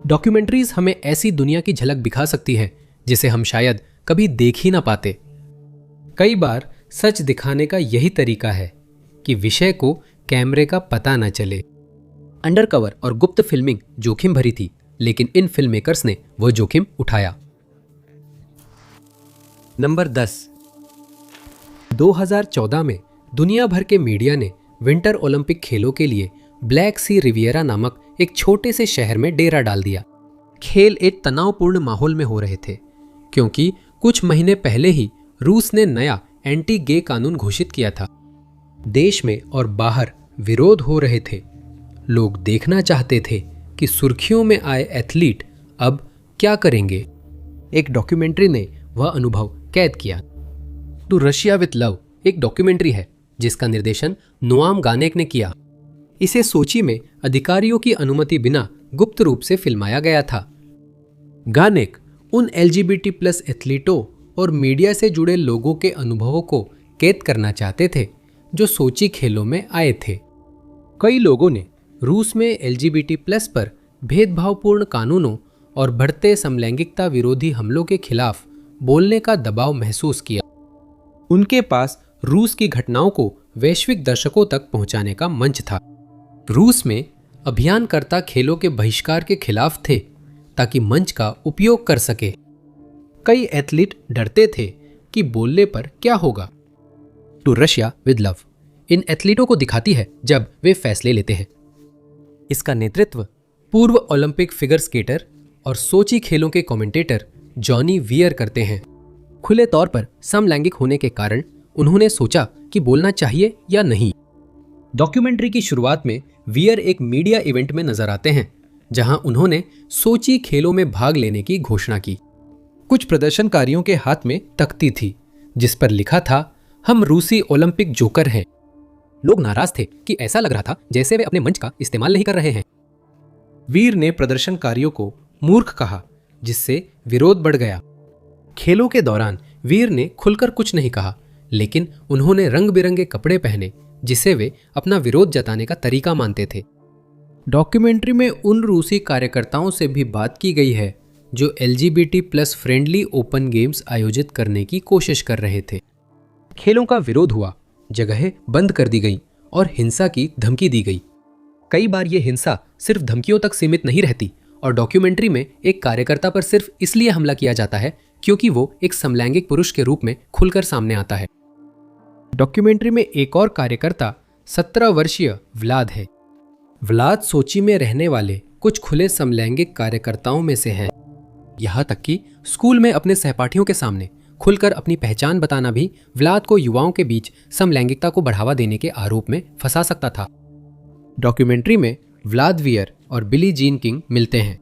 Documentaries हमें ऐसी दुनिया की झलक दिखा सकती है जिसे हम शायद कभी देख ही ना पाते। कई बार सच दिखाने का यही तरीका है कि विषय को कैमरे का पता न चले। अंडरकवर और गुप्त फिल्मिंग जोखिम भरी थी, लेकिन इन फिल्म मेकर्स ने वो जोखिम उठाया। नंबर 10। 2014 में दुनिया भर के मीडिया ने विंटर ओलंपिक खेलों के लिए ब्लैक सी रिवियरा नामक एक छोटे से शहर में डेरा डाल दिया। खेल एक तनावपूर्ण माहौल में हो रहे थे क्योंकि कुछ महीने पहले ही रूस ने नया एंटी गे कानून घोषित किया था। देश में और बाहर विरोध हो रहे थे। लोग देखना चाहते थे कि सुर्खियों में आए एथलीट अब क्या करेंगे। एक डॉक्यूमेंट्री ने वह अनुभव कैद किया। टू रशिया विथ लव एक डॉक्यूमेंट्री है जिसका निर्देशन नोआम गानेक ने किया। इसे सोची में अधिकारियों की अनुमति बिना गुप्त रूप से फिल्माया गया था। गानेक उन LGBT+ एथलीटों और मीडिया से जुड़े लोगों के अनुभवों को कैद करना चाहते थे जो सोची खेलों में आए थे। कई लोगों ने रूस में LGBT+ पर भेदभावपूर्ण कानूनों और बढ़ते समलैंगिकता विरोधी हमलों के खिलाफ बोलने का दबाव महसूस किया। उनके पास रूस की घटनाओं को वैश्विक दर्शकों तक पहुंचाने का मंच था। रूस में अभियानकर्ता खेलों के बहिष्कार के खिलाफ थे ताकि मंच का उपयोग कर सके। कई एथलीट डरते थे कि बोलने पर क्या होगा। टू रशिया विद लव इन एथलीटों को दिखाती है जब वे फैसले लेते हैं। इसका नेतृत्व पूर्व ओलंपिक फिगर स्केटर और सोची खेलों के कमेंटेटर जॉनी वियर करते हैं। खुले तौर पर समलैंगिक होने के कारण उन्होंने सोचा कि बोलना चाहिए या नहीं। डॉक्यूमेंट्री की शुरुआत में वियर एक मीडिया इवेंट में नजर आते हैं जहां उन्होंने सोची खेलों में भाग लेने की घोषणा की। कुछ प्रदर्शनकारियों के हाथ में तख्ती थी जिस पर लिखा था, हम रूसी ओलंपिक जोकर हैं। लोग नाराज थे कि ऐसा लग रहा था जैसे वे अपने मंच का इस्तेमाल नहीं कर रहे हैं। वीर ने प्रदर्शनकारियों को मूर्ख कहा जिससे विरोध बढ़ गया। खेलों के दौरान वीर ने खुलकर कुछ नहीं कहा, लेकिन उन्होंने रंग बिरंगे कपड़े पहने जिसे वे अपना विरोध जताने का तरीका मानते थे। डॉक्यूमेंट्री में उन रूसी कार्यकर्ताओं से भी बात की गई है जो LGBT+ फ्रेंडली ओपन गेम्स आयोजित करने की कोशिश कर रहे थे। खेलों का विरोध हुआ, जगहें बंद कर दी गई और हिंसा की धमकी दी गई। कई बार यह हिंसा सिर्फ धमकियों तक सीमित नहीं रहती और डॉक्यूमेंट्री में एक कार्यकर्ता पर सिर्फ इसलिए हमला किया जाता है क्योंकि वो एक समलैंगिक पुरुष के रूप में खुलकर सामने आता है। डॉक्यूमेंट्री में एक और कार्यकर्ता 17 वर्षीय व्लाद है। व्लाद सोची में रहने वाले कुछ खुले समलैंगिक कार्यकर्ताओं में से है। यहाँ तक कि स्कूल में अपने सहपाठियों के सामने खुलकर अपनी पहचान बताना भी व्लाद को युवाओं के बीच समलैंगिकता को बढ़ावा देने के आरोप में फंसा सकता था। डॉक्यूमेंट्री में व्लाद वियर और बिली जीन किंग मिलते हैं।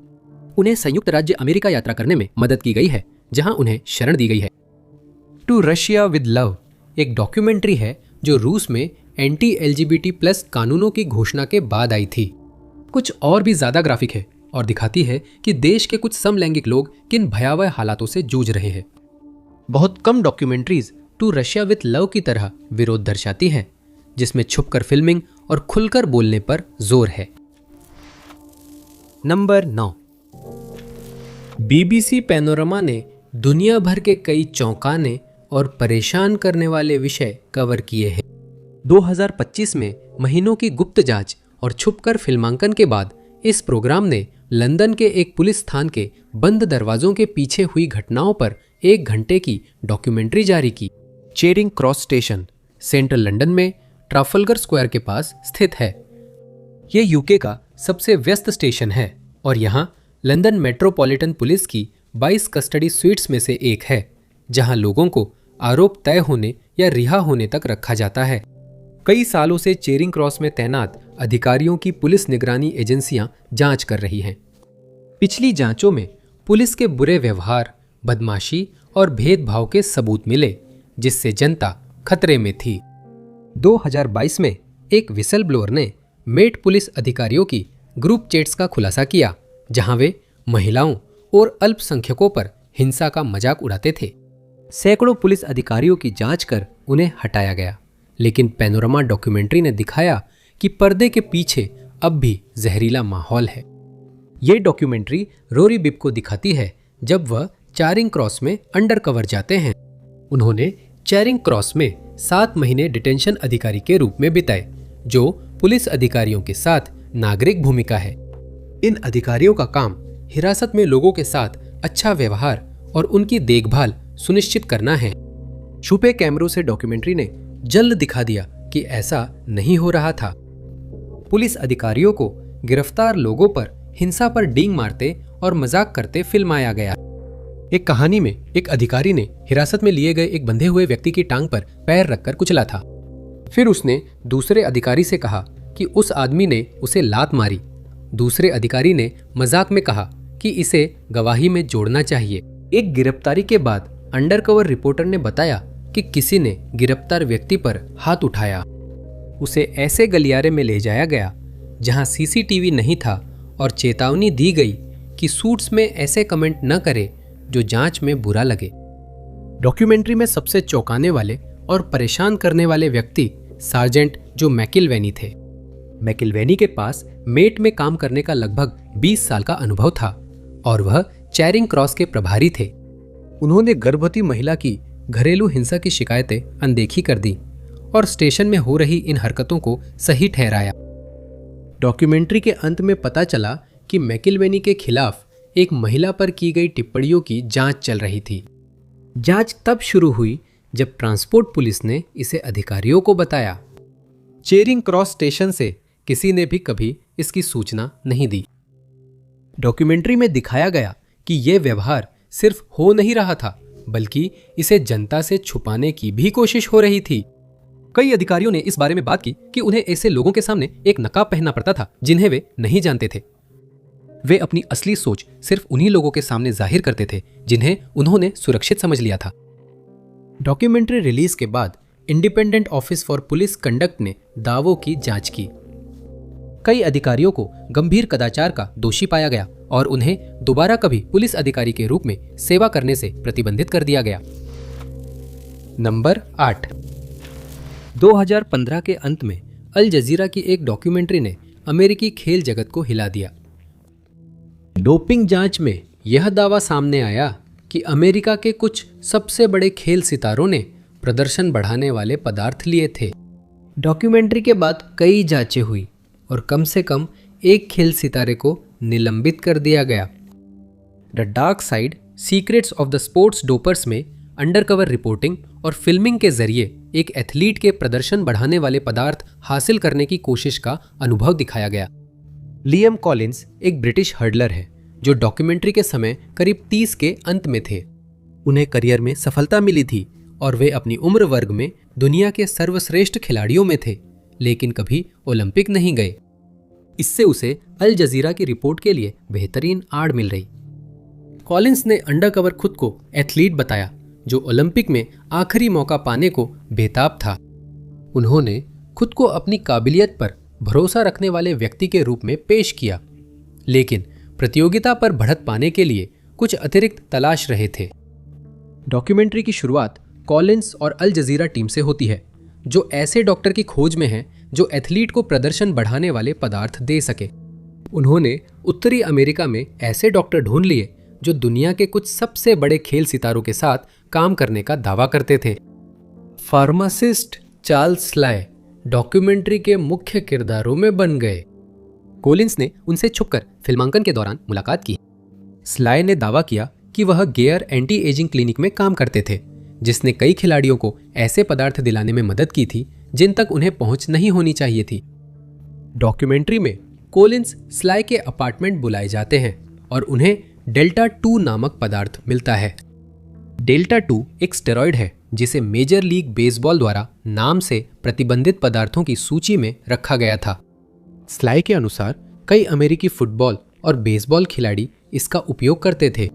उन्हें संयुक्त राज्य अमेरिका यात्रा करने में मदद की गई है जहां उन्हें शरण दी गई है। टू रशिया विद लव एक डॉक्यूमेंट्री है जो रूस में एंटी LGBT+ कानूनों की घोषणा के बाद आई थी। कुछ और भी ज्यादा ग्राफिक है और दिखाती है कि देश के कुछ समलैंगिक लोग किन भयावह हालातों से जूझ रहे हैं। बहुत कम documentaries to Russia with love की तरह विरोध दर्शाती हैं जिसमें छुपकर फिल्मिंग और खुलकर बोलने पर जोर है। नंबर 9। BBC पैनोरमा ने दुनिया भर के कई चौंकाने और परेशान करने वाले विषय कवर किए हैं। 2025 में महीनों की गुप्त जांच और छुपकर फिल्मांकन के बाद इस प्रोग्राम ने लंदन के एक पुलिस थाने के बंद दरवाजों के पीछे हुई घटनाओं पर 1 घंटे की डॉक्यूमेंट्री जारी की। Charing cross station central London में ट्राफल्गर स्क्वायर के पास स्थित है। यह यूके का सबसे व्यस्त स्टेशन है और यहाँ लंदन मेट्रोपॉलिटन पुलिस की 22 कस्टडी स्वीट्स में से एक है जहां लोगों को आरोप तय होने या रिहा होने तक रखा जाता है। कई सालों से चेरिंग क्रॉस में तैनात अधिकारियों की पुलिस निगरानी एजेंसियां जांच कर रही हैं। पिछली जांचों में पुलिस के बुरे व्यवहार, बदमाशी और भेदभाव के सबूत मिले जिससे जनता खतरे में थी। 2022 में एक विसल ब्लोअर ने मेट पुलिस अधिकारियों की ग्रुप चैट्स का खुलासा किया जहां वे महिलाओं और अल्पसंख्यकों पर हिंसा का मजाक उड़ाते थे। सैकड़ों पुलिस अधिकारियों की जांच कर उन्हें हटाया गया, लेकिन पैनोरमा डॉक्यूमेंट्री ने दिखाया कि पर्दे के पीछे अब भी जहरीला माहौल है। ये डॉक्यूमेंट्री रोरी बिब को दिखाती है जब वह चारिंग क्रॉस में अंडरकवर जाते हैं। उन्होंने चैरिंग क्रॉस में 7 महीने डिटेंशन अधिकारी के रूप में बिताए, जो पुलिस अधिकारियों के साथ नागरिक भूमिका है। इन अधिकारियों का काम हिरासत में लोगों के साथ अच्छा व्यवहार और उनकी देखभाल सुनिश्चित करना है। छुपे कैमरों से डॉक्यूमेंट्री ने जल्द दिखा दिया कि ऐसा नहीं हो रहा था। पुलिस अधिकारियों को गिरफ्तार लोगों पर हिंसा पर डींग मारते और मजाक करते फिल्माया गया। एक कहानी में एक अधिकारी ने हिरासत में लिए गए एक बंधे हुए व्यक्ति की टांग पर पैर रखकर कुचला था। फिर उसने दूसरे अधिकारी से कहा कि उस आदमी ने उसे लात मारी। दूसरे अधिकारी ने मजाक में कहा कि इसे गवाही में जोड़ना चाहिए। एक गिरफ्तारी के बाद अंडरकवर रिपोर्टर ने बताया कि किसी ने गिरफ्तार व्यक्ति पर हाथ उठाया। उसे ऐसे गलियारे में ले जाया गया जहां सीसीटीवी नहीं था और चेतावनी दी गई कि सूट्स में ऐसे कमेंट न करे जो जांच में बुरा लगे। डॉक्यूमेंट्री में सबसे चौंकाने वाले और परेशान करने वाले व्यक्ति सार्जेंट जो मैकिलवेनी थे। मैकिलवेनी के पास मेट में काम करने का लगभग 20 साल का अनुभव था और वह चैरिंग क्रॉस के प्रभारी थे। उन्होंने गर्भवती महिला की घरेलू हिंसा की शिकायतें अनदेखी कर दी और स्टेशन में हो रही इन हरकतों को सही ठहराया। डॉक्यूमेंट्री के अंत में पता चला कि मैकिलवेनी के खिलाफ एक महिला पर की गई टिप्पणियों की जांच चल रही थी। जांच तब शुरू हुई जब ट्रांसपोर्ट पुलिस ने इसे अधिकारियों को बताया। चेरिंग क्रॉस स्टेशन से किसी ने भी कभी इसकी सूचना नहीं दी। डॉक्यूमेंट्री में दिखाया गया कि यह व्यवहार सिर्फ हो नहीं रहा था, बल्कि इसे जनता से छुपाने की भी कोशिश हो रही थी। कई अधिकारियों ने इस बारे में बात की कि उन्हें ऐसे लोगों के सामने एक नकाब पहनना पड़ता था जिन्हें वे नहीं जानते थे। वे अपनी असली सोच सिर्फ उन्हीं लोगों के सामने जाहिर करते थे जिन्हें उन्होंने सुरक्षित समझ लिया था। डॉक्यूमेंट्री रिलीज के बाद independent office for police conduct ने दावों की जांच की। कई अधिकारियों को गंभीर कदाचार का दोषी पाया गया और उन्हें दोबारा कभी पुलिस अधिकारी के रूप में सेवा करने से प्रतिबंधित कर दिया गया। नंबर 8। 2015 के अंत में अल जजीरा की एक डॉक्यूमेंट्री ने अमेरिकी खेल जगत को हिला दिया। डोपिंग जांच में यह दावा सामने आया कि अमेरिका के कुछ सबसे बड़े खेल सितारों ने प्रदर्शन बढ़ाने वाले पदार्थ लिए थे। डॉक्यूमेंट्री के बाद कई जांचें हुई और कम से कम एक खेल सितारे को निलंबित कर दिया गया। The dark side secrets of the sports dopers में अंडरकवर रिपोर्टिंग और फिल्मिंग के जरिए एक एथलीट के प्रदर्शन बढ़ाने वाले पदार्थ हासिल करने की कोशिश का अनुभव दिखाया गया। लियम कॉलिंस एक ब्रिटिश हर्डलर है जो डॉक्यूमेंट्री के समय करीब 30 के अंत में थे। उन्हें करियर में सफलता मिली थी और वे अपनी उम्र वर्ग में दुनिया के सर्वश्रेष्ठ खिलाड़ियों में थे, लेकिन कभी ओलंपिक नहीं गए। इससे उसे अल जजीरा की रिपोर्ट के लिए बेहतरीन आड़ मिल रही। कॉलिंस ने अंडरकवर खुद को एथलीट बताया जो ओलंपिक में आखिरी मौका पाने को बेताब था। उन्होंने खुद को अपनी काबिलियत पर भरोसा रखने वाले व्यक्ति के रूप में पेश किया, लेकिन प्रतियोगिता पर बढ़त पाने के लिए कुछ अतिरिक्त तलाश रहे थे। डॉक्यूमेंट्री की शुरुआत कॉलिंस और अल जजीरा टीम से होती है जो ऐसे डॉक्टर की खोज में है जो एथलीट को प्रदर्शन बढ़ाने वाले पदार्थ दे सके। उन्होंने उत्तरी अमेरिका में ऐसे डॉक्टर ढूंढ लिए जो दुनिया के कुछ सबसे बड़े खेल सितारों के साथ काम करने का दावा करते थे। फार्मासिस्ट चार्ल्स स्लाय डॉक्यूमेंट्री के मुख्य किरदारों में बन गए। कॉलिंस ने उनसे छुपकर फिल्मांकन के दौरान मुलाकात की। स्लाय ने दावा किया कि वह गेयर एंटी एजिंग क्लिनिक में काम करते थे, जिसने कई खिलाड़ियों को ऐसे पदार्थ दिलाने में मदद की थी जिन तक उन्हें पहुंच नहीं होनी चाहिए थी। डॉक्यूमेंट्री में कॉलिंस स्लाय के अपार्टमेंट बुलाए जाते हैं और उन्हें डेल्टा 2 नामक पदार्थ मिलता है। डेल्टा 2 एक स्टेरॉयड है जिसे मेजर लीग बेसबॉल द्वारा नाम से प्रतिबंधित पदार्थों की सूची में रखा गया था। स्लाय के अनुसार कई अमेरिकी फुटबॉल और बेसबॉल खिलाड़ी इसका उपयोग करते थे।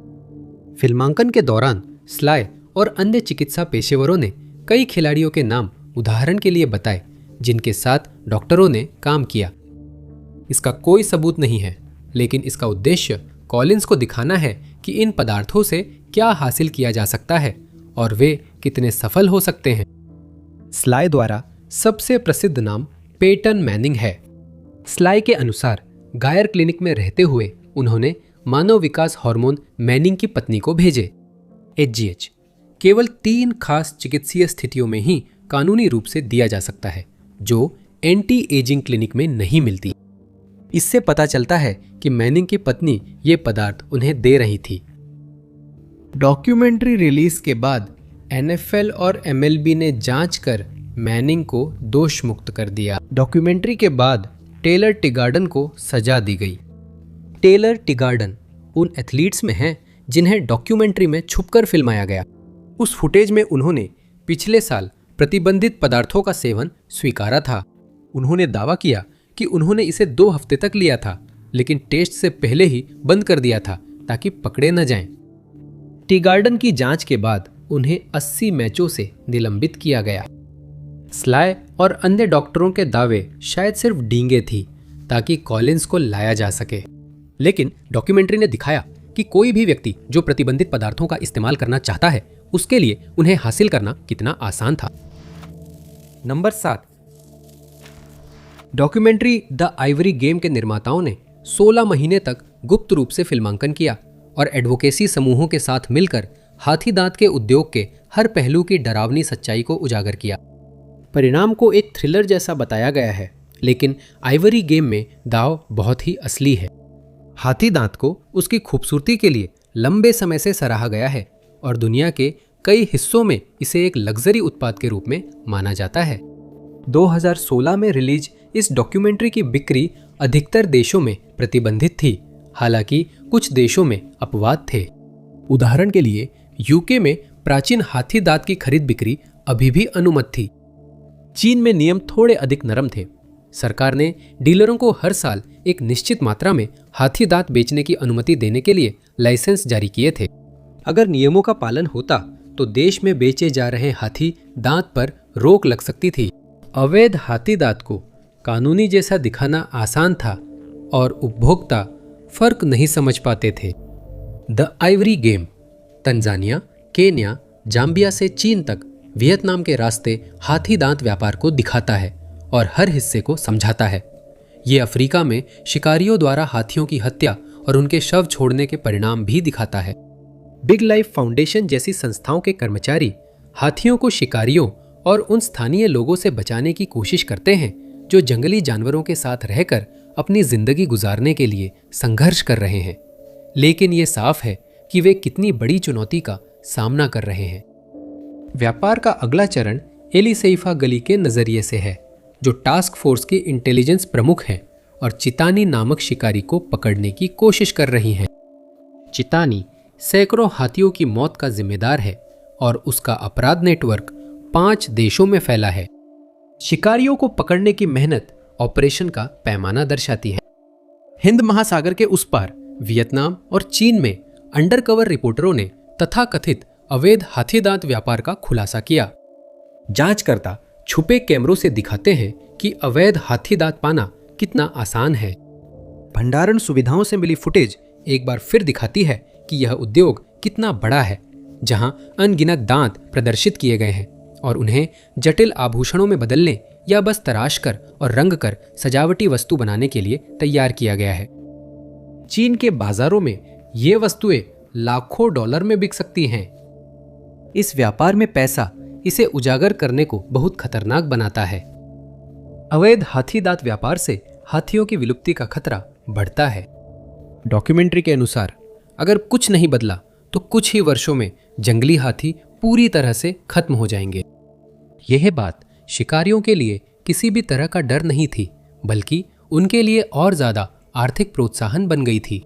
फिल्मांकन के दौरान स्लाय और अन्य चिकित्सा पेशेवरों ने कई खिलाड़ियों के नाम उदाहरण के लिए बताए जिनके साथ डॉक्टरों ने काम किया। इसका कोई सबूत नहीं है, लेकिन इसका उद्देश्य कॉलिंस को दिखाना है कि इन पदार्थों से क्या हासिल किया जा सकता है और वे कितने सफल हो सकते हैं। स्लाय द्वारा सबसे प्रसिद्ध नाम पेटन मैनिंग है। स्लाय के अनुसार गायर क्लिनिक में रहते हुए उन्होंने मानव विकास हार्मोन मैनिंग की पत्नी को भेजे। HGH केवल 3 खास चिकित्सीय स्थितियों में ही कानूनी रूप से दिया जा सकता है, जो एंटी एजिंग क्लिनिक में नहीं मिलती। इससे पता चलता है कि मैनिंग की पत्नी ये पदार्थ उन्हें दे रही थी। डॉक्यूमेंट्री रिलीज के बाद NFL और MLB ने जांच कर मैनिंग को दोष मुक्त कर दिया। डॉक्यूमेंट्री के बाद टेलर टिगार्डन को सजा दी गई। टेलर टिगार्डन उन एथलीट्स में हैं जिन्हें डॉक्यूमेंट्री में छुपकर फिल्माया गया। उस फुटेज में उन्होंने पिछले साल प्रतिबंधित पदार्थों का सेवन स्वीकारा था। उन्होंने दावा किया कि उन्होंने इसे 2 हफ्ते तक लिया था, लेकिन टेस्ट से पहले ही बंद कर दिया था ताकि पकड़े न जाएं। टीगार्डन की जांच के बाद उन्हें 80 मैचों से निलंबित किया गया। स्लाय और अन्य डॉक्टरों के दावे शायद सिर्फ डींगे थी ताकि कॉलिंस को लाया जा सके, लेकिन डॉक्यूमेंट्री ने दिखाया कि कोई भी व्यक्ति जो प्रतिबंधित पदार्थों का इस्तेमाल करना चाहता है, उसके लिए उन्हें हासिल करना कितना आसान था। Number 7, documentary the Ivory game के निर्माताओं ने 16 महीने तक गुप्त रूप से फिल्मांकन किया और एडवोकेसी समूहों के साथ मिलकर हाथी दांत के उद्योग के हर पहलू की डरावनी सच्चाई को उजागर किया। परिणाम को एक थ्रिलर जैसा बताया गया है, लेकिन आइवरी गेम में दांव बहुत ही असली है। हाथी दांत को उसकी खूबसूरती के लिए लंबे समय से सराहा गया है और दुनिया के कई हिस्सों में इसे एक लग्जरी उत्पाद के रूप में माना जाता है। 2016 में रिलीज इस डॉक्यूमेंट्री की बिक्री अधिकतर देशों में प्रतिबंधित थी, हालांकि कुछ देशों में अपवाद थे। उदाहरण के लिए यूके में प्राचीन हाथी दांत की खरीद बिक्री अभी भी अनुमत थी। चीन में नियम थोड़े अधिक नरम थे। सरकार ने डीलरों को हर साल एक निश्चित मात्रा में हाथी दांत बेचने की अनुमति देने के लिए लाइसेंस जारी किए थे। अगर नियमों का पालन होता तो देश में बेचे जा रहे हाथी दांत पर रोक लग सकती थी। अवैध हाथी दांत को कानूनी जैसा दिखाना आसान था और उपभोक्ता फर्क नहीं समझ पाते थे। The Ivory game Tanzania, Kenya, Zambia से चीन तक वियतनाम के रास्ते हाथी दांत व्यापार को दिखाता है और हर हिस्से को समझाता है। ये अफ्रीका में शिकारियों द्वारा हाथियों की हत्या और उनके शव छोड़ने के परिणाम भी दिखाता है। बिग लाइफ फाउंडेशन जैसी संस्थाओं के कर्मचारी हाथियों को शिकारियों और उन स्थानीय लोगों से बचाने की कोशिश करते हैं जो जंगली जानवरों के साथ रहकर अपनी जिंदगी गुजारने के लिए संघर्ष कर रहे हैं। लेकिन ये साफ है कि वे कितनी बड़ी चुनौती का सामना कर रहे हैं। व्यापार का अगला चरण एलिसेइफा गली के नजरिए से है, जो टास्क फोर्स की इंटेलिजेंस प्रमुख है और चितानी नामक शिकारी को पकड़ने की कोशिश कर रही हैं। चितानी सैकड़ों हाथियों की मौत का जिम्मेदार है और उसका अपराध नेटवर्क 5 देशों में फैला है। शिकारियों को पकड़ने की मेहनत ऑपरेशन का पैमाना दर्शाती है। हिंद महासागर के उस पार वियतनाम और चीन में अंडरकवर रिपोर्टरों ने तथाकथित अवैध हाथी दांत व्यापार का खुलासा किया। जांचकर्ता छुपे कैमरों से दिखाते हैं कि अवैध हाथी दांत पाना कितना आसान है। भंडारण सुविधाओं से मिली फुटेज एक बार फिर दिखाती है कि यह उद्योग कितना बड़ा है, जहां अनगिनत दांत प्रदर्शित किए गए हैं और उन्हें जटिल आभूषणों में बदलने या बस तराश कर और रंग कर सजावटी वस्तु बनाने के लिए तैयार किया गया है। चीन के बाजारों में ये वस्तुएं लाखों डॉलर में बिक सकती हैं। इस व्यापार में पैसा इसे उजागर करने को बहुत खतरनाक बनाता है। अवैध हाथी दांत व्यापार से हाथियों की विलुप्ति का खतरा बढ़ता है। डॉक्यूमेंट्री के अनुसार अगर कुछ नहीं बदला तो कुछ ही वर्षों में जंगली हाथी पूरी तरह से खत्म हो जाएंगे। यह बात शिकारियों के लिए किसी भी तरह का डर नहीं थी, बल्कि उनके लिए और ज्यादा आर्थिक प्रोत्साहन बन गई थी।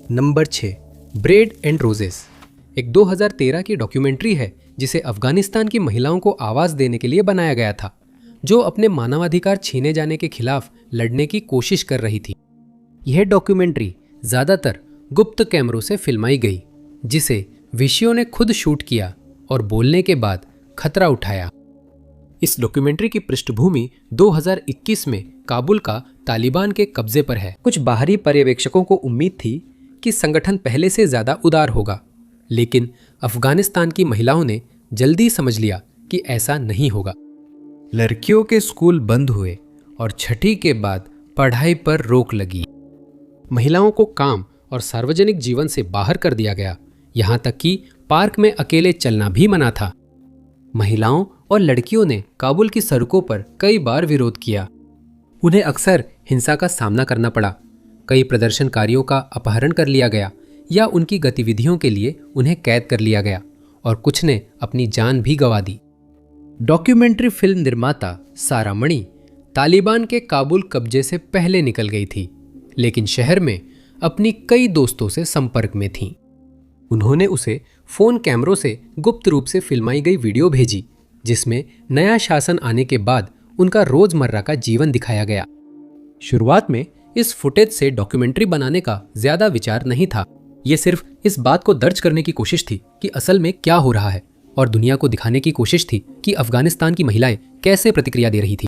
नंबर 6, ब्रेड एंड रोजेस एक 2013 की डॉक्यूमेंट्री है जिसे अफगानिस्तान की महिलाओं को आवाज देने के लिए बनाया गया था, जो अपने मानवाधिकार छीने जाने के खिलाफ लड़ने की कोशिश कर रही थी। यह डॉक्यूमेंट्री ज्यादातर गुप्त कैमरों से फिल्माई गई, जिसे विषयों ने खुद शूट किया और बोलने के बाद खतरा उठाया। इस डॉक्यूमेंट्री की पृष्ठभूमि 2021 में काबुल का तालिबान के कब्जे पर है। कुछ बाहरी पर्यवेक्षकों को उम्मीद थी कि संगठन पहले से ज्यादा उदार होगा, लेकिन अफगानिस्तान की महिलाओं ने जल्दी समझ लिया कि ऐसा नहीं होगा। लड़कियों के स्कूल बंद हुए और छठी के बाद पढ़ाई पर रोक लगी। महिलाओं को काम और सार्वजनिक जीवन से बाहर कर दिया गया, यहाँ तक कि पार्क में अकेले चलना भी मना था। महिलाओं और लड़कियों ने काबुल की सड़कों पर कई बार विरोध किया। उन्हें अक्सर हिंसा का सामना करना पड़ा। कई प्रदर्शनकारियों का अपहरण कर लिया गया या उनकी गतिविधियों के लिए उन्हें कैद कर लिया गया और कुछ ने अपनी जान भी गंवा दी। डॉक्यूमेंट्री फिल्म निर्माता सारा मणि तालिबान के काबुल कब्जे से पहले निकल गई थी, लेकिन शहर में अपनी कई दोस्तों से संपर्क में थीं। उन्होंने उसे फोन कैमरों से गुप्त रूप से फिल्माई गई वीडियो भेजी, जिसमें नया शासन आने के बाद उनका रोजमर्रा का जीवन दिखाया गया। शुरुआत में इस फुटेज से डॉक्यूमेंट्री बनाने का ज्यादा विचार नहीं था। ये सिर्फ इस बात को दर्ज करने की कोशिश थी कि असल में क्या हो रहा है, और दुनिया को दिखाने की कोशिश थी कि अफगानिस्तान की महिलाएं कैसे प्रतिक्रिया दे रही थी।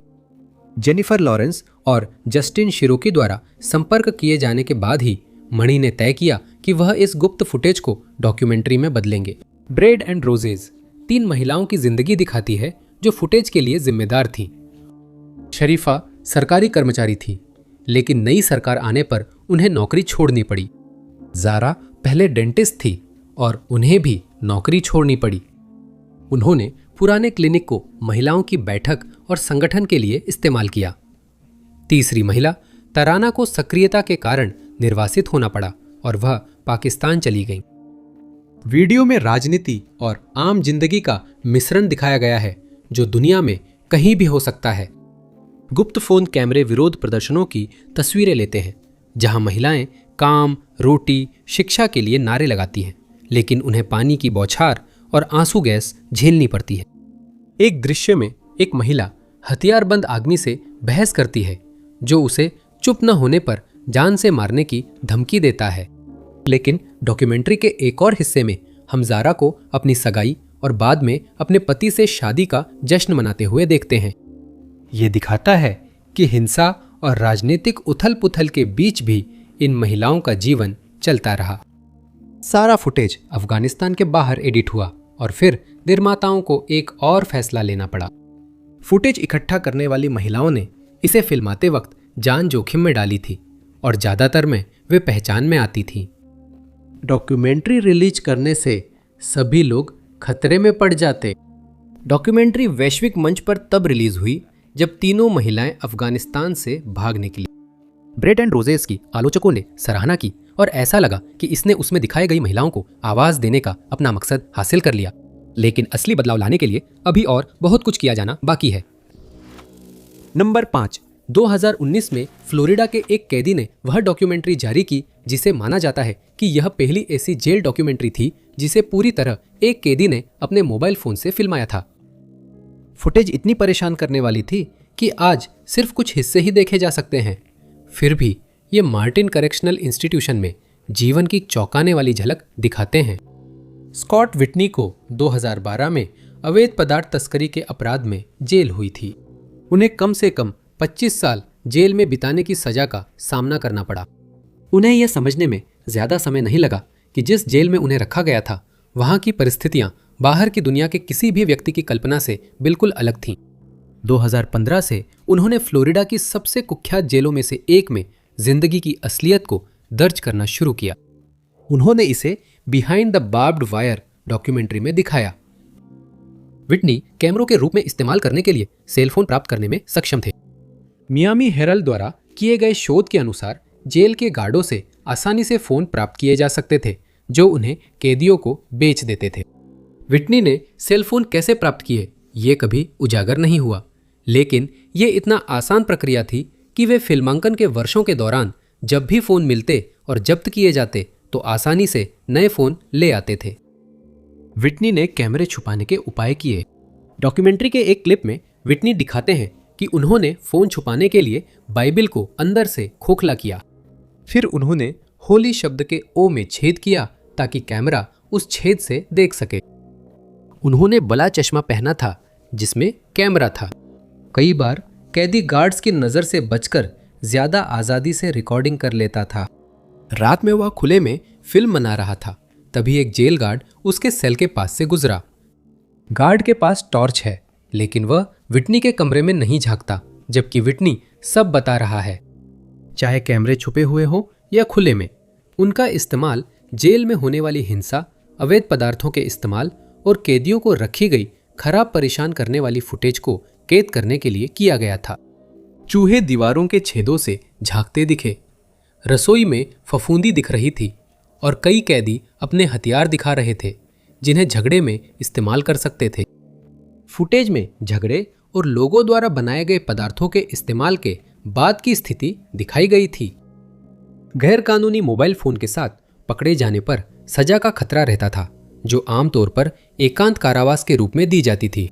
जेनिफर लॉरेंस और जस्टिन शिरोकी द्वारा संपर्क किए जाने के बाद ही मणि ने तय किया कि वह इस गुप्त फुटेज को डॉक्यूमेंट्री में बदलेंगे। ब्रेड एंड रोजेज 3 महिलाओं की जिंदगी दिखाती है जो फुटेज के लिए जिम्मेदार थीं। शरीफा सरकारी कर्मचारी थी, लेकिन नई सरकार आने पर उन्हें नौकरी छोड़नी पड़ी। जारा पहले डेंटिस्ट थी और उन्हें भी नौकरी छोड़नी पड़ी। उन्होंने पुराने क्लिनिक को महिलाओं की बैठक और संगठन के लिए इस्तेमाल किया। तीसरी महिला तराना को सक्रियता के कारण निर्वासित होना पड़ा और वह पाकिस्तान चली गई। वीडियो में राजनीति और आम जिंदगी का मिश्रण दिखाया गया है जो दुनिया में कहीं भी हो सकता है। गुप्त फोन कैमरे विरोध प्रदर्शनों की तस्वीरें लेते हैं जहां महिलाएं काम, रोटी, शिक्षा के लिए नारे लगाती हैं, लेकिन उन्हें पानी की बौछार और आंसू गैस झेलनी पड़ती है। एक दृश्य में एक महिला हथियारबंद आदमी से बहस करती है जो उसे चुप न होने पर जान से मारने की धमकी देता है। लेकिन डॉक्यूमेंट्री के एक और हिस्से में हम जारा को अपनी सगाई और बाद में अपने पति से शादी का जश्न मनाते हुए देखते हैं। ये दिखाता है कि हिंसा और राजनीतिक उथल पुथल के बीच भी इन महिलाओं का जीवन चलता रहा। सारा फुटेज अफगानिस्तान के बाहर एडिट हुआ और फिर निर्माताओं को एक और फैसला लेना पड़ा। फुटेज इकट्ठा करने वाली महिलाओं ने इसे फिल्माते वक्त जान जोखिम में डाली थी और ज्यादातर में वे पहचान में आती थीं। डॉक्यूमेंट्री रिलीज करने से सभी लोग खतरे में पड़ जाते। डॉक्यूमेंट्री वैश्विक मंच पर तब रिलीज हुई जब तीनों महिलाएं अफगानिस्तान से भाग निकली। ब्रेड एंड रोजेस की आलोचकों ने सराहना की और ऐसा लगा कि इसने उसमें दिखाई गई महिलाओं को आवाज देने का अपना मकसद हासिल कर लिया, लेकिन असली बदलाव लाने के लिए अभी और बहुत कुछ किया जाना बाकी है। नंबर 5, 2019 में फ्लोरिडा के एक कैदी ने वह डॉक्यूमेंट्री जारी की जिसे माना जाता है कि यह पहली ऐसी जेल डॉक्यूमेंट्री थी जिसे पूरी तरह एक कैदी ने अपने मोबाइल फोन से फिल्माया था। फुटेज इतनी परेशान करने वाली थी कि आज सिर्फ कुछ हिस्से ही देखे जा सकते हैं। फिर भी ये मार्टिन करेक्शनल इंस्टीट्यूशन में जीवन की चौंकाने वाली झलक दिखाते हैं। स्कॉट विटनी को 2012 में अवैध पदार्थ तस्करी के अपराध में जेल हुई थी। उन्हें कम से कम 25 साल जेल में बिताने की सजा का सामना करना पड़ा। उन्हें यह समझने में ज्यादा समय नहीं लगा कि जिस जेल में उन्हें रखा गया था वहां की परिस्थितियां बाहर की दुनिया के किसी भी व्यक्ति की कल्पना से बिल्कुल अलग थीं। 2015 से उन्होंने फ्लोरिडा की सबसे कुख्यात जेलों में से एक में जिंदगी की असलियत को दर्ज करना शुरू किया। उन्होंने इसे behind the barbed wire documentary में दिखाया। विटनी कैमरों के रूप में इस्तेमाल करने के लिए सेलफोन प्राप्त करने में सक्षम थे। मियामी हेरल्ड द्वारा किए गए शोध के अनुसार जेल के गार्डों से आसानी से फोन प्राप्त किए जा सकते थे जो उन्हें कैदियों को बेच देते थे। विटनी ने सेलफोन कैसे प्राप्त किए ये कभी उजागर नहीं हुआ, लेकिन ये इतना आसान प्रक्रिया थी कि वे फिल्मांकन के वर्षों के दौरान जब भी फोन मिलते और जब्त किए जाते तो आसानी से नए फोन ले आते थे। विटनी ने कैमरे छुपाने के उपाय किए। डॉक्यूमेंट्री के एक क्लिप में विटनी दिखाते हैं कि उन्होंने फोन छुपाने के लिए बाइबिल को अंदर से खोखला किया। फिर उन्होंने होली शब्द के ओ में छेद किया ताकि कैमरा उस छेद से देख सके। उन्होंने बला चश्मा पहना था जिसमें कैमरा था। कई बार कैदी गार्ड्स की नजर से बचकर ज्यादा आजादी से रिकॉर्डिंग कर लेता था। रात में वह खुले में फिल्म बना रहा था, तभी एक जेल गार्ड उसके सेल के पास से गुजरा। गार्ड के पास टॉर्च है, लेकिन वह विटनी के कमरे में नहीं झांकता, जबकि विटनी सब बता रहा है। चाहे कैमरे छुपे हुए हो या खुले में। उनका इस्तेमाल जेल में होने वाली हिंसा, अवैध पदार्थों के इस्तेमाल और कैदियों को रखी गई खराब परेशान करने वाली फुटेज को कैद करने के लिए किया गया था। चूहे दीवारों के छेदों से झांकते दिखे, रसोई में फफूंदी दिख रही थी और कई कैदी अपने हथियार दिखा रहे थे जिन्हें झगड़े में इस्तेमाल कर सकते थे। फुटेज में झगड़े और लोगों द्वारा बनाए गए पदार्थों के इस्तेमाल के बाद की स्थिति दिखाई गई थी। गैरकानूनी मोबाइल फोन के साथ पकड़े जाने पर सजा का खतरा रहता था, जो आमतौर पर एकांत कारावास के रूप में दी जाती थी।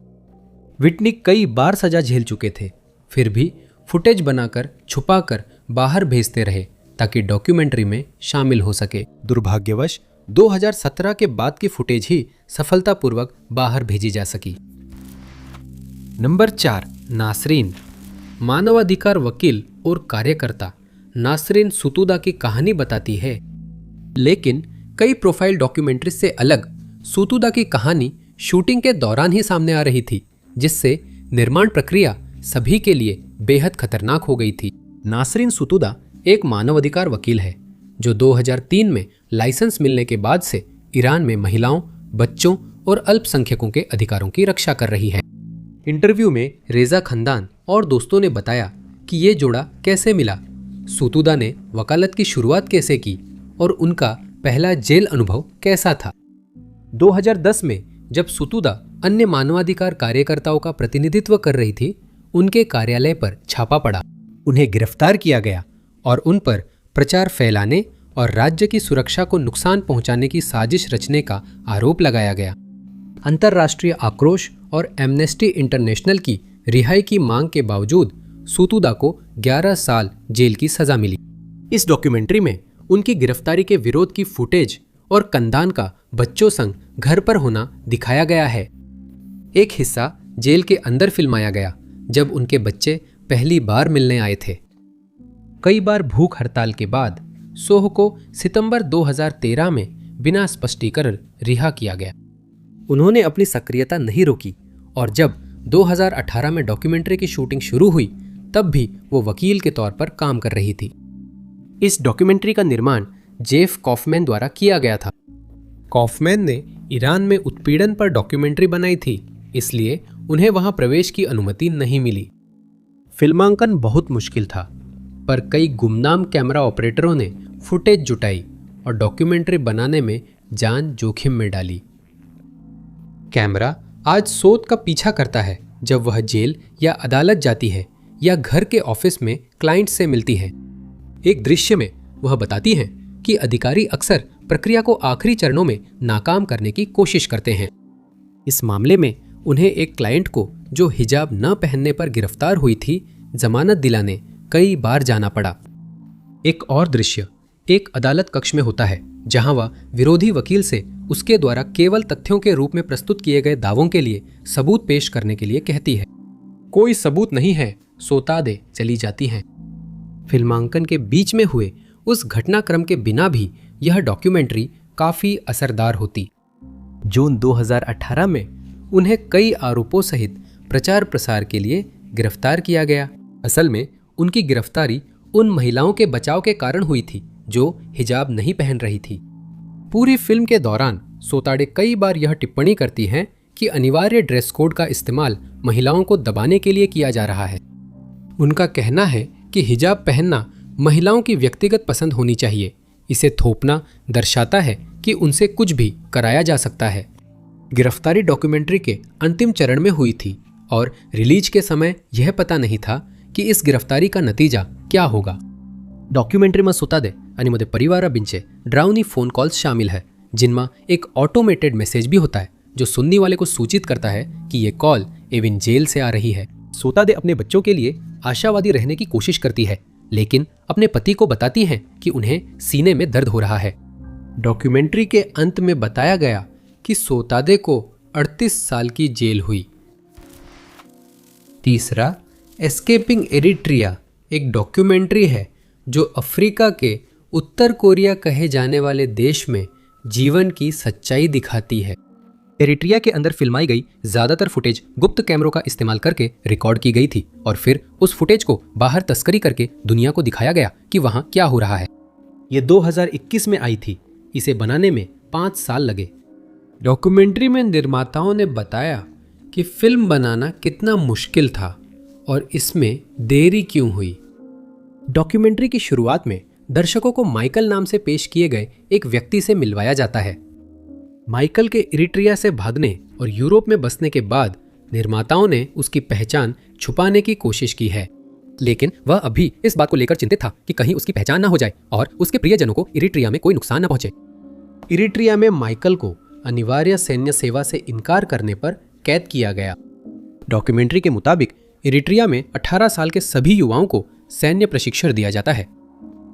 विटनी कई बार सजा झेल चुके थे, फिर भी फुटेज बनाकर छुपाकर बाहर भेजते रहे ताकि डॉक्यूमेंट्री में शामिल हो सके। दुर्भाग्यवश 2017 के बाद की फुटेज ही सफलतापूर्वक बाहर भेजी जा सकी। नंबर 4, नासरीन। मानवाधिकार वकील और कार्यकर्ता नासरीन सुतुदा की कहानी बताती है, लेकिन कई प्रोफाइल डॉक्यूमेंट्री से अलग सुतुदा की कहानी शूटिंग के दौरान ही सामने आ रही थी, जिससे निर्माण प्रक्रिया सभी के लिए बेहद खतरनाक हो गई थी। नासरीन सुतुदा एक मानवाधिकार वकील है जो 2003 में लाइसेंस मिलने के बाद से ईरान में महिलाओं, बच्चों और अल्पसंख्यकों के अधिकारों की रक्षा कर रही है। इंटरव्यू में रेजा खंदान और दोस्तों ने बताया कि ये जोड़ा कैसे मिला, सुतुदा ने वकालत की शुरुआत कैसे की और उनका पहला जेल अनुभव कैसा था। 2010 में जब सुतुदा अन्य मानवाधिकार कार्यकर्ताओं का प्रतिनिधित्व कर रही थी, उनके कार्यालय पर छापा पड़ा। उन्हें गिरफ्तार किया गया और उन पर प्रचार फैलाने और राज्य की सुरक्षा को नुकसान पहुंचाने की साजिश रचने का आरोप लगाया गया। अंतर्राष्ट्रीय आक्रोश और एमनेस्टी इंटरनेशनल की रिहाई की मांग के बावजूद सुतुदा को 11 साल जेल की सजा मिली। इस डॉक्यूमेंट्री में उनकी गिरफ्तारी के विरोध की फुटेज और कंदान का बच्चों संग घर पर होना दिखाया गया है। एक हिस्सा जेल के अंदर फिल्माया गया जब उनके बच्चे पहली बार मिलने आए थे। कई बार भूख हड़ताल के बाद सोह को सितंबर 2013 में बिना स्पष्टीकरण रिहा किया गया। उन्होंने अपनी सक्रियता नहीं रोकी और जब 2018 में डॉक्यूमेंट्री की शूटिंग शुरू हुई तब भी वो वकील के तौर पर काम कर रही थी। इस डॉक्यूमेंट्री का निर्माण जेफ कॉफमैन द्वारा किया गया था। कॉफमैन ने ईरान में उत्पीड़न पर डॉक्यूमेंट्री बनाई थी, इसलिए उन्हें वहां प्रवेश की अनुमति नहीं मिली। फिल्मांकन बहुत मुश्किल था, पर कई गुमनाम कैमरा ऑपरेटरों ने फुटेज जुटाई और डॉक्यूमेंट्री बनाने में जान जोखिम में डाली। कैमरा आज स्रोत का पीछा करता है जब वह जेल या अदालत जाती है या घर के ऑफिस में क्लाइंट से मिलती है। एक दृश्य में वह बताती हैं कि अधिकारी अक्सर प्रक्रिया को आखिरी चरणों में नाकाम करने की कोशिश करते हैं। इस मामले में उन्हें एक क्लाइंट को जो हिजाब न पहनने पर गिरफ्तार हुई थी, जमानत दिलाने कई बार जाना पड़ा। एक और दृश्य एक अदालत कक्ष में होता है जहां वह विरोधी वकील से उसके द्वारा केवल तथ्यों के रूप में प्रस्तुत किए गए दावों के लिए सबूत पेश करने के लिए कहती है। कोई सबूत नहीं है, सोता दे चली जाती हैं। फिल्मांकन के बीच में हुए उस घटनाक्रम के बिना भी यह डॉक्यूमेंट्री काफी असरदार होती। जून 2018 में उन्हें कई आरोपों सहित प्रचार प्रसार के लिए गिरफ्तार किया गया। असल में उनकी गिरफ्तारी उन महिलाओं के बचाव के कारण हुई थी जो हिजाब नहीं पहन रही थी। पूरी फिल्म के दौरान सोताडे कई बार यह टिप्पणी करती हैं कि अनिवार्य ड्रेस कोड का इस्तेमाल महिलाओं को दबाने के लिए किया जा रहा है। उनका कहना है कि हिजाब पहनना महिलाओं की व्यक्तिगत पसंद होनी चाहिए। इसे थोपना दर्शाता है कि उनसे कुछ भी कराया जा सकता है। गिरफ्तारी डॉक्यूमेंट्री के अंतिम चरण में हुई थी और रिलीज के समय यह पता नहीं था कि इस गिरफ्तारी का नतीजा क्या होगा। डॉक्यूमेंट्री में सुतादे आणि मध्ये परिवारा बिंचे ड्राउनी फोन कॉल्स शामिल है, जिनमें एक ऑटोमेटेड मैसेज भी होता है जो सुनने वाले को सूचित करता है कि ये कॉल एविन जेल से आ रही है। सुतादे अपने बच्चों के लिए आशावादी रहने की कोशिश करती है, लेकिन अपने पति को बताती हैं कि उन्हें सीने में दर्द हो रहा है। डॉक्यूमेंट्री के अंत में बताया गया कि सोतादे को 38 साल की जेल हुई। तीसरा, एस्केपिंग एरिट्रिया एक डॉक्यूमेंट्री है जो अफ्रीका के उत्तर कोरिया कहे जाने वाले देश में जीवन की सच्चाई दिखाती है। एरिट्रिया के अंदर फिल्माई गई ज्यादातर फुटेज गुप्त कैमरों का इस्तेमाल करके रिकॉर्ड की गई थी और फिर उस फुटेज को बाहर तस्करी करके दुनिया को दिखाया गया कि वहां क्या हो रहा है। ये 2021 में आई थी। इसे बनाने में 5 साल लगे। डॉक्यूमेंट्री में निर्माताओं ने बताया कि फिल्म बनाना कितना मुश्किल था और इसमें देरी क्यों हुई। डॉक्यूमेंट्री की शुरुआत में दर्शकों को माइकल नाम से पेश किए गए एक व्यक्ति से मिलवाया जाता है। माइकल के इरिट्रिया से भागने और यूरोप में बसने के बाद निर्माताओं ने उसकी पहचान छुपाने की कोशिश की है, लेकिन वह अभी इस बात को लेकर चिंतित था कि कहीं उसकी पहचान ना हो जाए और उसके प्रियजनों को इरिट्रिया में कोई नुकसान न पहुंचे। इरिट्रिया में माइकल को अनिवार्य सैन्य सेवा से इनकार करने पर कैद किया गया। डॉक्यूमेंट्री के मुताबिक इरिट्रिया में 18 साल के सभी युवाओं को सैन्य प्रशिक्षण दिया जाता है।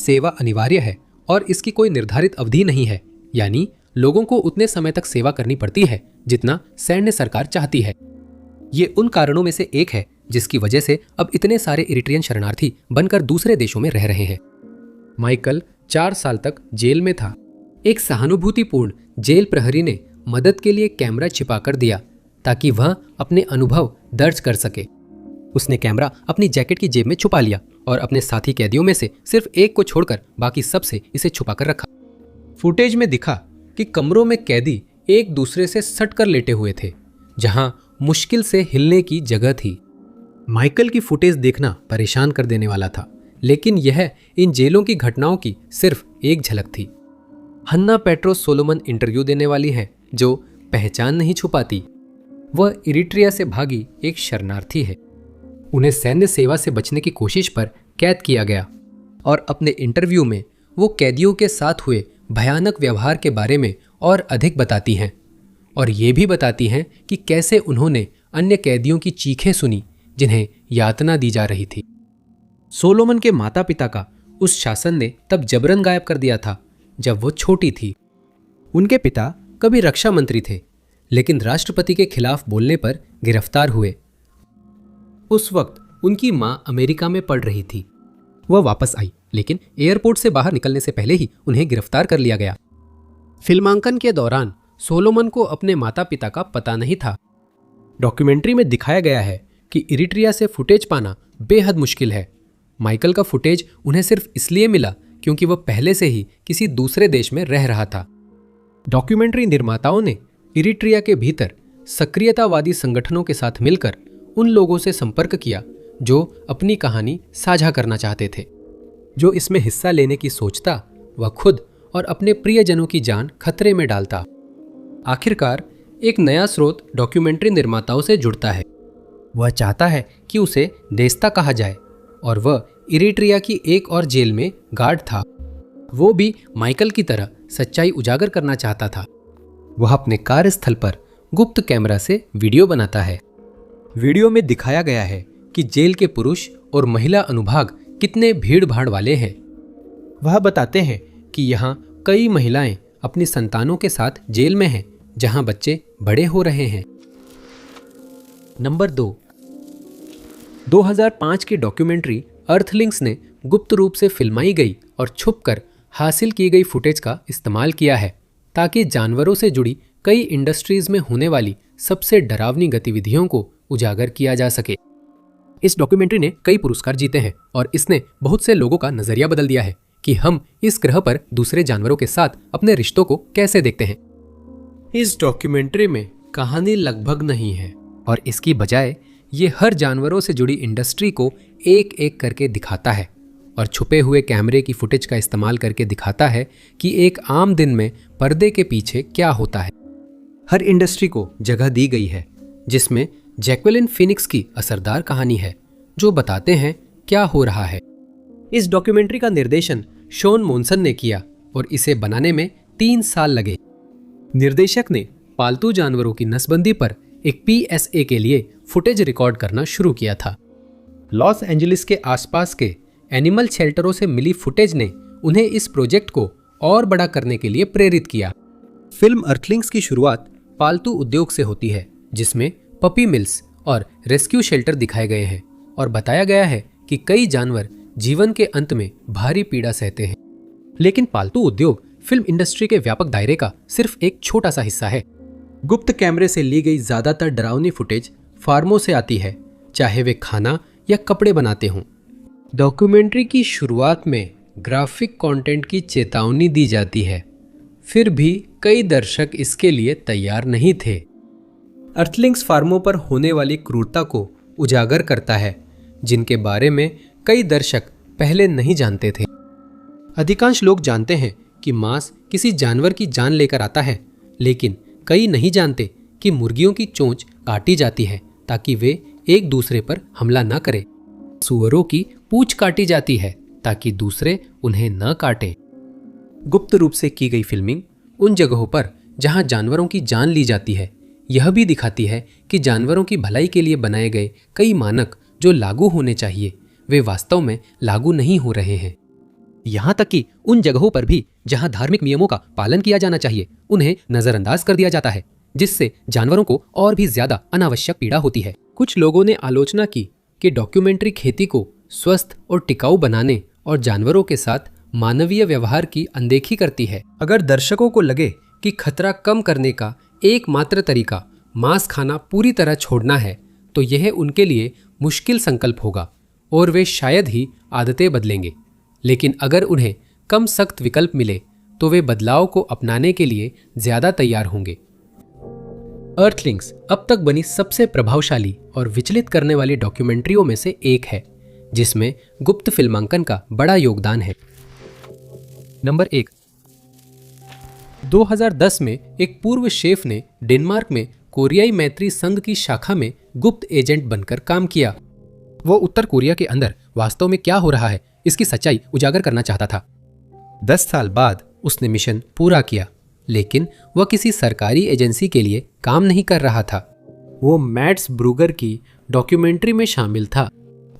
सेवा अनिवार्य है और इसकी कोई निर्धारित अवधि नहीं है, यानी लोगों को उतने समय तक सेवा करनी पड़ती है जितना सैन्य सरकार चाहती है। ये उन कारणों में से एक है जिसकी वजह से अब इतने सारे इरिट्रियन शरणार्थी बनकर दूसरे देशों में रह रहे हैं। माइकल 4 साल तक जेल में था। एक सहानुभूतिपूर्ण जेल प्रहरी ने मदद के लिए कैमरा छिपा कर दिया ताकि वह अपने अनुभव दर्ज कर सके। उसने कैमरा अपनी जैकेट की जेब में छुपा लिया और अपने साथी कैदियों में से सिर्फ एक को छोड़कर बाकी सबसे इसे छुपा कर रखा। फुटेज में दिखा कि कमरों में कैदी एक दूसरे से सट कर लेटे हुए थे, जहां मुश्किल से हिलने की जगह थी। माइकल की फुटेज देखना परेशान कर देने वाला था, लेकिन यह इन जेलों की घटनाओं की सिर्फ एक झलक थी। हन्ना पेट्रोस सोलोमन इंटरव्यू देने वाली है जो पहचान नहीं छुपाती। वह इरिट्रिया से भागी एक शरणार्थी है। उन्हें सैन्य सेवा से बचने की कोशिश पर कैद किया गया और अपने इंटरव्यू में वो कैदियों के साथ हुए भयानक व्यवहार के बारे में और अधिक बताती हैं और ये भी बताती हैं कि कैसे उन्होंने अन्य कैदियों की चीखें सुनी जिन्हें यातना दी जा रही थी। सोलोमन के माता पिता का उस शासन ने तब जबरन गायब कर दिया था जब वो छोटी थी। उनके पिता कभी रक्षा मंत्री थे, लेकिन राष्ट्रपति के खिलाफ बोलने पर गिरफ्तार हुए। उस वक्त उनकी मां अमेरिका में पढ़ रही थी। वह वापस आई, लेकिन एयरपोर्ट से बाहर निकलने से पहले ही उन्हें गिरफ्तार कर लिया गया। फिल्मांकन के दौरान सोलोमन को अपने माता पिता का पता नहीं था। डॉक्यूमेंट्री में दिखाया गया है कि इरिट्रिया से फुटेज पाना बेहद मुश्किल है। माइकल का फुटेज उन्हें सिर्फ इसलिए मिला क्योंकि वह पहले से ही किसी दूसरे देश में रह रहा था। डॉक्यूमेंट्री निर्माताओं ने इरिट्रिया के भीतर सक्रियतावादी संगठनों के साथ मिलकर उन लोगों से संपर्क किया जो अपनी कहानी साझा करना चाहते थे। जो इसमें हिस्सा लेने की सोचता, वह खुद और अपने प्रियजनों की जान खतरे में डालता। आखिरकार एक नया स्रोत डॉक्यूमेंट्री निर्माताओं से जुड़ता है। वह चाहता है कि उसे देस्ता कहा जाए और वह इरिट्रिया की एक और जेल में गार्ड था। वो भी माइकल की तरह सच्चाई उजागर करना चाहता था। वह अपने कार्यस्थल पर गुप्त कैमरा से वीडियो बनाता है। वीडियो में दिखाया गया है कि जेल के पुरुष और महिला अनुभाग कितने भीड़ भाड़ वाले हैं। वह बताते हैं कि यहाँ कई महिलाएं अपनी संतानों के साथ जेल में हैं, जहां बच्चे बड़े हो रहे हैं। नंबर 2, 2005 की डॉक्यूमेंट्री अर्थलिंक्स ने गुप्त रूप से फिल्माई गई और छुपकर हासिल की गई फुटेज का इस्तेमाल किया है ताकि जानवरों से जुड़ी कई इंडस्ट्रीज में होने वाली सबसे डरावनी गतिविधियों को उजागर किया जा सके। इस डॉक्यूमेंट्री ने कई पुरस्कार जीते हैं और इसने बहुत से लोगों का नजरिया बदल दिया है कि हम इस ग्रह पर दूसरे जानवरों के साथ अपने रिश्तों को कैसे देखते हैं। इस डॉक्यूमेंट्री में कहानी लगभग नहीं है और इसकी बजाय ये हर जानवरों से जुड़ी इंडस्ट्री को एक एक करके दिखाता है और छुपे हुए कैमरे की फुटेज का इस्तेमाल करके दिखाता है कि एक आम दिन में पर्दे के पीछे क्या होता है। हर इंडस्ट्री को जगह दी गई है, जिसमें जैक्वेलिन फिनिक्स की असरदार कहानी है जो बताते हैं क्या हो रहा है। इस डॉक्यूमेंट्री का निर्देशन शॉन मोनसन ने किया और इसे बनाने में 3 साल लगे। निर्देशक ने पालतू जानवरों की नसबंदी पर एक PSA के लिए फुटेज रिकॉर्ड करना शुरू किया था। लॉस एंजलिस के आसपास के एनिमल शेल्टरों से मिली फुटेज ने उन्हें इस प्रोजेक्ट को और बड़ा करने के लिए प्रेरित किया। फिल्म अर्थलिंक्स की शुरुआत पालतू उद्योग से होती है, जिसमें पपी मिल्स और रेस्क्यू शेल्टर दिखाए गए हैं और बताया गया है कि कई जानवर जीवन के अंत में भारी पीड़ा सहते हैं। लेकिन पालतू उद्योग फिल्म इंडस्ट्री के व्यापक दायरे का सिर्फ एक छोटा सा हिस्सा है। गुप्त कैमरे से ली गई ज्यादातर डरावनी फुटेज फार्मों से आती है, चाहे वे खाना या कपड़े बनाते हों। डॉक्यूमेंट्री की शुरुआत में ग्राफिक कंटेंट की चेतावनी दी जाती है, फिर भी कई दर्शक इसके लिए तैयार नहीं थे। अर्थलिंग्स फार्मों पर होने वाली क्रूरता को उजागर करता है, जिनके बारे में कई दर्शक पहले नहीं जानते थे। अधिकांश लोग जानते हैं कि मांस किसी जानवर की जान लेकर आता है, लेकिन कई नहीं जानते कि मुर्गियों की चोंच काटी जाती है ताकि वे एक दूसरे पर हमला न करें। सूअरों की पूंछ काटी जाती है ताकि दूसरे उन्हें न काटें। गुप्त रूप से की गई फिल्मिंग उन जगहों पर जहां जानवरों की जान ली जाती है यह भी दिखाती है कि जानवरों की भलाई के लिए बनाए गए कई मानक जो लागू होने चाहिए वे वास्तव में लागू नहीं हो रहे हैं। यहाँ तक कि उन जगहों पर भी जहाँ धार्मिक नियमों का पालन किया जाना चाहिए उन्हें नजरअंदाज कर दिया जाता है, जिससे जानवरों को और भी ज्यादा अनावश्यक पीड़ा होती है। कुछ लोगों ने आलोचना की कि डॉक्यूमेंट्री खेती को स्वस्थ और टिकाऊ बनाने और जानवरों के साथ मानवीय व्यवहार की अनदेखी करती है। अगर दर्शकों को लगे कि खतरा कम करने का एकमात्र तरीका मांस खाना पूरी तरह छोड़ना है तो यह उनके लिए मुश्किल संकल्प होगा और वे शायद ही आदतें बदलेंगे। लेकिन अगर उन्हें कम सख्त विकल्प मिले तो वे बदलाव को अपनाने के लिए ज्यादा तैयार होंगे। अर्थलिंग्स अब तक बनी सबसे प्रभावशाली और विचलित करने वाली डॉक्यूमेंट्रियों में से एक है, जिसमें गुप्त फिल्मांकन का बड़ा योगदान है। नंबर 1। 2010 में एक पूर्व शेफ ने डेनमार्क में कोरियाई मैत्री संघ की शाखा में गुप्त एजेंट बनकर काम किया। वो उत्तर कोरिया के अंदर वास्तव में क्या हो रहा है इसकी सच्चाई उजागर करना चाहता था। 10 साल बाद उसने मिशन पूरा किया, लेकिन वह किसी सरकारी एजेंसी के लिए काम नहीं कर रहा था। वो मैड्स ब्रूगर की डॉक्यूमेंट्री में शामिल था।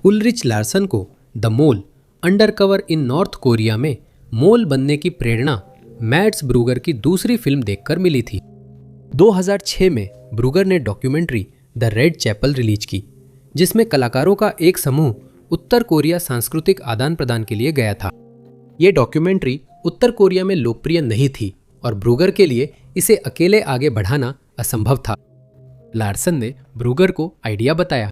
उल्रिच लार्सन को the mole undercover in north Korea में मोल बनने की प्रेरणा मैड्स ब्रूगर की दूसरी फिल्म देखकर मिली थी। 2006 में ब्रूगर ने documentary the Red Chapel release की, जिसमें कलाकारों का एक समूह उत्तर कोरिया सांस्कृतिक आदान प्रदान के लिए गया था। ये डॉक्यूमेंट्री उत्तर कोरिया में लोकप्रिय नहीं थी और ब्रूगर के लिए इसे अकेले आगे बढ़ाना असंभव था। लार्सन ने ब्रूगर को आइडिया बताया।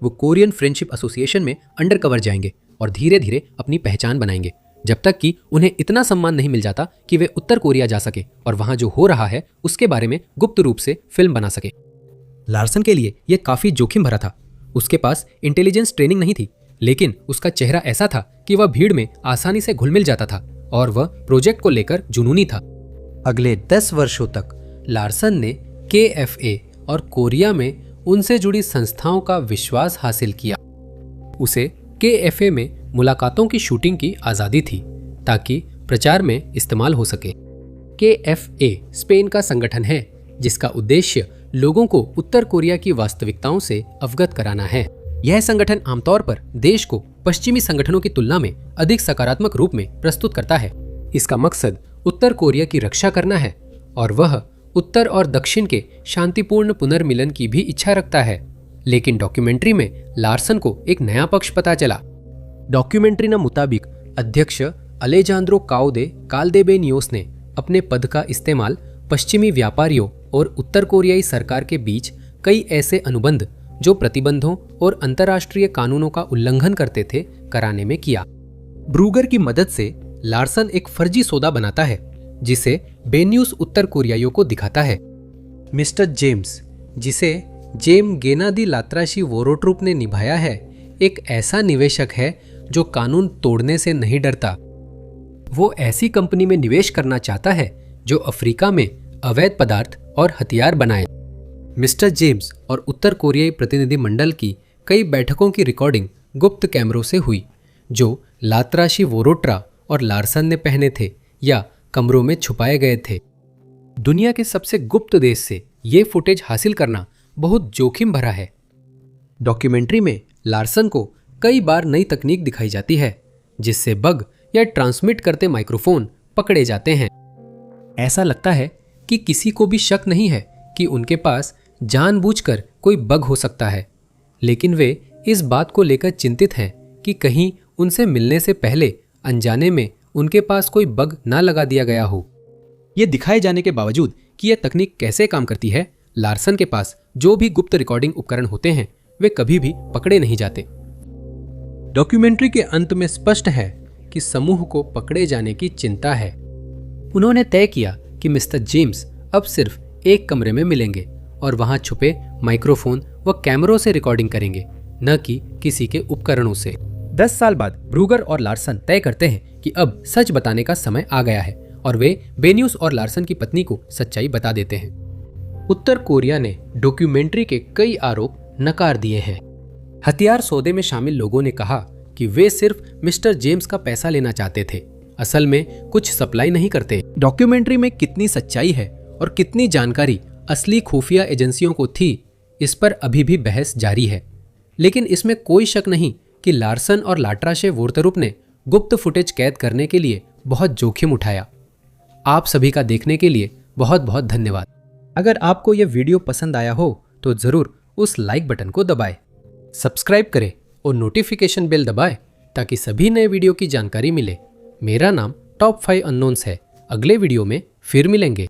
वो कोरियन फ्रेंडशिप एसोसिएशन में अंडरकवर जाएंगे और धीरे धीरे अपनी पहचान बनाएंगे, जब तक कि उन्हें इतना सम्मान नहीं मिल जाता कि वे उत्तर कोरिया जा सके और वहां जो हो रहा है उसके बारे में गुप्त रूप से फिल्म बना सके। लार्सन के लिए यह काफी जोखिम भरा था। उसके पास इंटेलिजेंस ट्रेनिंग नहीं थी, लेकिन उसका चेहरा ऐसा था कि वह भीड़ में आसानी से घुल मिल जाता था और वह प्रोजेक्ट को लेकर जुनूनी था। अगले 10 वर्षों तक लार्सन ने KFA और कोरिया में उनसे जुड़ी संस्थाओं का विश्वास हासिल किया। उसे KFA में मुलाकातों की शूटिंग की आज़ादी थी ताकि प्रचार में इस्तेमाल हो सके। KFA स्पेन का संगठन है जिसका उद्देश्य लोगों को उत्तर कोरिया की वास्तविकताओं से अवगत कराना है। यह संगठन आमतौर पर देश को पश्चिमी संगठनों की तुलना में अधिक सकारात्मक रूप में प्रस्तुत करता है। इसका मकसद उत्तर कोरिया की रक्षा करना है और वह उत्तर और दक्षिण के शांतिपूर्ण पुनर्मिलन की भी इच्छा रखता है। लेकिन डॉक्यूमेंट्री में लार्सन को एक नया पक्ष पता चला। डॉक्यूमेंट्री के मुताबिक अध्यक्ष अलेजांद्रो काउदे काल्देबेनियोस ने अपने पद का इस्तेमाल पश्चिमी व्यापारियों और उत्तर कोरियाई सरकार के बीच कई ऐसे अनुबंध जो प्रतिबंधों और अंतर्राष्ट्रीय कानूनों का उल्लंघन करते थे कराने में किया। ब्रूगर की मदद से लार्सन एक फर्जी सौदा बनाता है जिसे बेन्यूस उत्तर कोरियाइयों को दिखाता है। मिस्टर जेम्स, जिसे जेम गेनादी लात्राशी वोरोट्रुप ने निभाया है, एक ऐसा निवेशक है जो कानून तोड़ने से नहीं डरता। वो ऐसी कंपनी में निवेश करना चाहता है जो अफ्रीका में अवैध पदार्थ और हथियार बनाए। मिस्टर जेम्स और उत्तर कोरियाई प्रतिनिधि मंडल की कई बैठकों की रिकॉर्डिंग गुप्त कैमरों से हुई जो लात्राशी वोरोट्रा और लार्सन ने पहने थे या कमरों में छुपाए गए थे। दुनिया के सबसे गुप्त देश से ये फुटेज हासिल करना बहुत जोखिम भरा है। डॉक्यूमेंट्री में लार्सन को कई बार नई तकनीक दिखाई जाती है जिससे बग या ट्रांसमिट करते माइक्रोफोन पकड़े जाते हैं। ऐसा लगता है कि किसी को भी शक नहीं है कि उनके पास जानबूझकर कोई बग हो सकता है, लेकिन वे इस बात को लेकर चिंतित हैं कि कहीं उनसे मिलने से पहले अनजाने में उनके पास कोई बग ना लगा दिया गया हो। यह दिखाए जाने के बावजूद कि यह तकनीक कैसे काम करती है, लार्सन के पास जो भी गुप्त रिकॉर्डिंग उपकरण होते हैं वे कभी भी पकड़े नहीं जाते। डॉक्यूमेंट्री के अंत में स्पष्ट है कि समूह को पकड़े जाने की चिंता है। उन्होंने तय किया कि मिस्टर जेम्स अब सिर्फ एक कमरे में मिलेंगे और वहां छुपे माइक्रोफोन व कैमरों से रिकॉर्डिंग करेंगे, न कि किसी के उपकरणों से। 10 साल बाद ब्रूगर और लार्सन तय करते हैं कि अब सच बताने का समय आ गया है और वे बेन्यूस और लार्सन की पत्नी को सच्चाई बता देते हैं। उत्तर कोरिया ने डॉक्यूमेंट्री के कई आरोप नकार दिए हैं। हथियार सौदे में शामिल लोगों ने कहा कि वे सिर्फ मिस्टर जेम्स का पैसा लेना चाहते थे, असल में कुछ सप्लाई नहीं करते। डॉक्यूमेंट्री में कितनी सच्चाई है और कितनी जानकारी असली खुफिया एजेंसियों को थी, इस पर अभी भी बहस जारी है। लेकिन इसमें कोई शक नहीं कि लार्सन और लाट्राशे वोर्तरुप ने गुप्त फुटेज कैद करने के लिए बहुत जोखिम उठाया। आप सभी का देखने के लिए बहुत बहुत धन्यवाद। अगर आपको यह वीडियो पसंद आया हो तो जरूर उस लाइक बटन को दबाएं, सब्सक्राइब करें और नोटिफिकेशन बेल दबाएं ताकि सभी नए वीडियो की जानकारी मिले। मेरा नाम टॉप 5 अननोन्स है। अगले वीडियो में फिर मिलेंगे।